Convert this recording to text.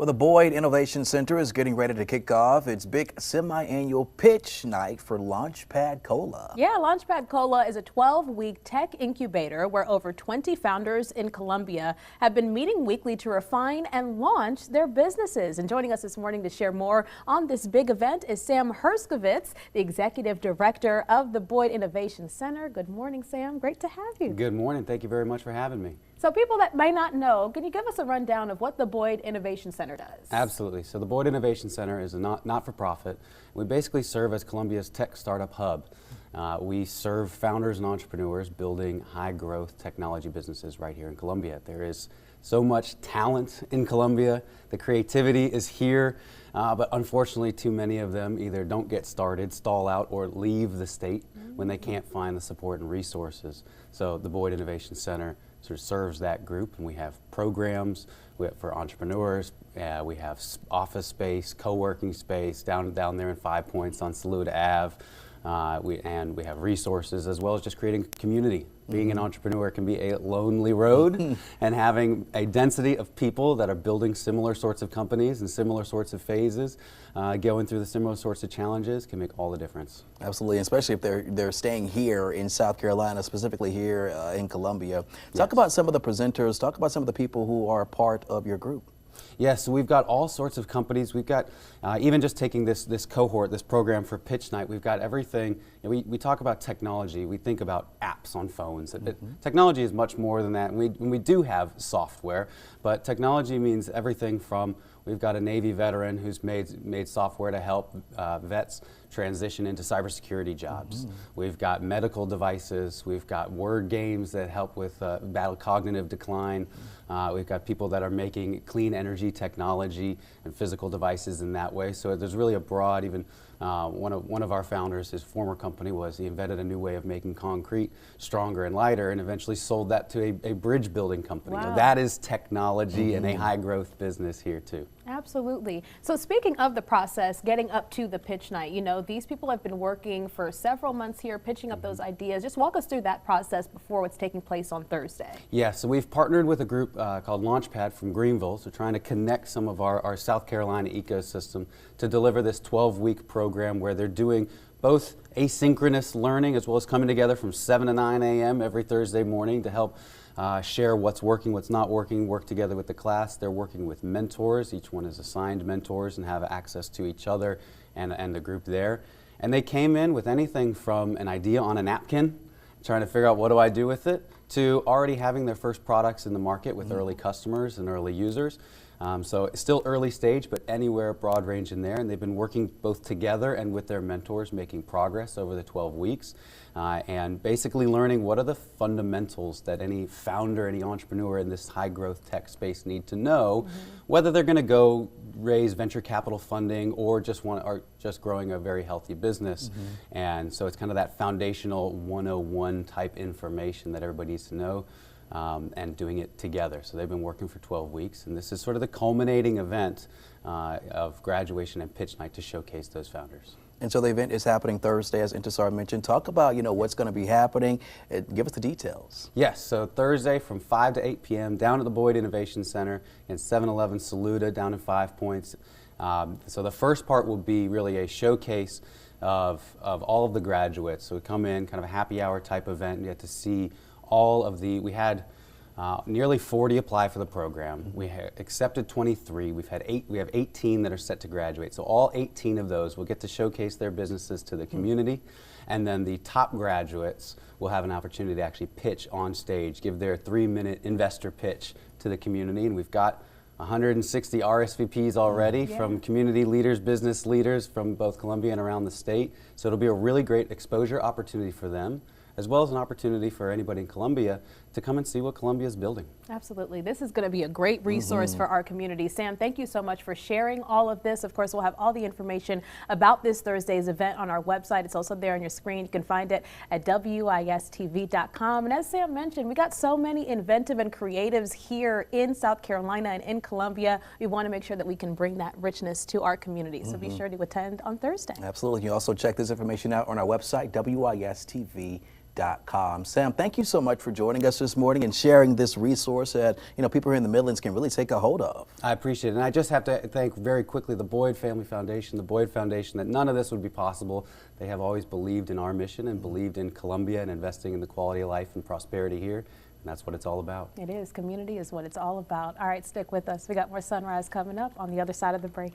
Well, the Boyd Innovation Center is getting ready to kick off its big semi-annual pitch night for Launchpad Cola. Yeah, Launchpad Cola is a 12-week tech incubator where over 20 founders in Colombia have been meeting weekly to refine and launch their businesses. And joining us this morning to share more on this big event is Sam Herskovitz, the Executive Director of the Boyd Innovation Center. Good morning, Sam. Great to have you. Good morning. Thank you very much for having me. So people that may not know, can you give us a rundown of what the Boyd Innovation Center does? Absolutely. So the Boyd Innovation Center is a not-for-profit. We basically serve as Colombia's tech startup hub. We serve founders and entrepreneurs building high-growth technology businesses right here in Colombia. There is so much talent in Colombia. The creativity is here, but unfortunately too many of them either don't get started, stall out, or leave the state when they can't find the support and resources. So the Boyd Innovation Center sort of serves that group, and we have programs for entrepreneurs. We have office space, co-working space down there in 5 Points on Saluda Ave. We have resources as well as just creating community. Being an entrepreneur can be a lonely road, and having a density of people that are building similar sorts of companies and similar sorts of phases, going through the similar sorts of challenges can make all the difference. Absolutely, especially if they're staying here in South Carolina, specifically here in Columbia. Talk about some of the presenters, talk about some of the people who are part of your group. Yes, so we've got all sorts of companies. We've got, even just taking this cohort, this program for Pitch Night, we've got everything. You know, we talk about technology, we think about apps on phones. Technology is much more than that. We do have software, but technology means everything from, we've got a Navy veteran who's made software to help vets transition into cybersecurity jobs. We've got medical devices. We've got word games that help with battle cognitive decline. We've got people that are making clean energy technology and physical devices in that way. So there's really a broad, even one of our founders, his former company he invented a new way of making concrete stronger and lighter, and eventually sold that to a bridge building company. Wow. Now, that is technology and a high growth business here too. Absolutely. So speaking of the process, getting up to the pitch night, you know, these people have been working for several months here, pitching up those ideas. Just walk us through that process before what's taking place on Thursday. Yeah, so we've partnered with a group called Launchpad from Greenville, so trying to connect some of our South Carolina ecosystem to deliver this 12-week program where they're doing both asynchronous learning as well as coming together from 7 to 9 a.m. every Thursday morning to help share what's working, what's not working, work together with the class. They're working with mentors. Each one is assigned mentors and have access to each other and the group there. And they came in with anything from an idea on a napkin, trying to figure out what do I do with it, to already having their first products in the market with early customers and early users. So it's still early stage, but anywhere broad range in there. And they've been working both together and with their mentors, making progress over the 12 weeks. And basically learning what are the fundamentals that any founder, any entrepreneur in this high growth tech space need to know, whether they're going to go raise venture capital funding or just growing a very healthy business. And so it's kind of that foundational 101 type information that everybody needs to know. And doing it together. So they've been working for 12 weeks, and this is sort of the culminating event of graduation and pitch night to showcase those founders. And so the event is happening Thursday, as Intisar mentioned. Talk about, what's going to be happening. Give us the details. Yes, so Thursday from 5 to 8 p.m. down at the Boyd Innovation Center in 711 Saluda down in 5 Points. So the first part will be really a showcase of all of the graduates. So we come in, kind of a happy hour type event, and you get to see we had nearly 40 apply for the program. We accepted 23. We have 18 that are set to graduate. So all 18 of those will get to showcase their businesses to the community. And then the top graduates will have an opportunity to actually pitch on stage, give their 3-minute investor pitch to the community. And we've got 160 RSVPs already from community leaders, business leaders from both Colombia and around the state. So it'll be a really great exposure opportunity for them, as well as an opportunity for anybody in Colombia to come and see what Colombia is building. Absolutely. This is going to be a great resource for our community. Sam, thank you so much for sharing all of this. Of course, we'll have all the information about this Thursday's event on our website. It's also there on your screen. You can find it at wistv.com. And as Sam mentioned, we got so many inventive and creatives here in South Carolina and in Colombia. We want to make sure that we can bring that richness to our community. So be sure to attend on Thursday. Absolutely. You also check this information out on our website, wistv.com. Launchpad.com. Sam, thank you so much for joining us this morning and sharing this resource that people here in the Midlands can really take a hold of. I appreciate it. And I just have to thank very quickly the Boyd Family Foundation, that none of this would be possible. They have always believed in our mission and believed in Columbia and investing in the quality of life and prosperity here. And that's what it's all about. It is. Community is what it's all about. All right, stick with us. We got more Sunrise coming up on the other side of the break.